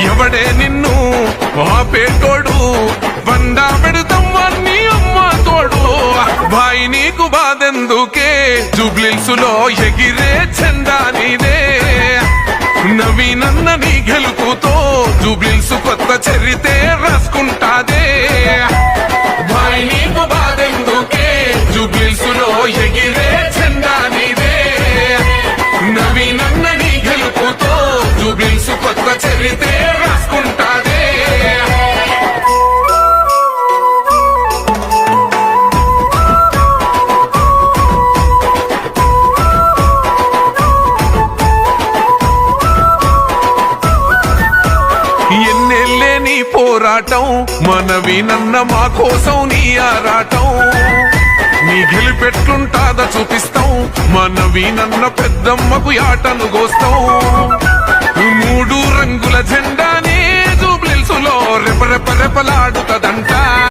ఎవడే నిన్ను ఆపేటోడు బండా పెడతాం వాణ్ణి అమ్మ తోడు భాయ్ నీకు బాధెందుకే జూబ్లీహిల్స్ లో ఎగిరే చందా నీదే నవీనన్న నీ గెలుపుతో జూబ్లీహిల్స్ కొత్త చరితే రాసుకుంటాదే భాయ్ నీకు బాధెందుకే జూబ్లీహిల్స్ లో ఎగిరే చందా నీదే నవీనన్న నీ గెలుపుతో జూబ్లీహిల్స్ కొత్త చరితే రాసుకుంటాదే ఎన్నెల్లే నీ పోరాటం మనవీనన్న మా కోసం నీ ఆరాటం నీ గెలిపెట్లుంటాదా చూపిస్తాం మనవీనన్న పెద్దమ్మకు యాటను గోస్తాం 3 రంగుల జెండానే జూబ్లీహిల్స్ లో రెపరెపలాడుతదంట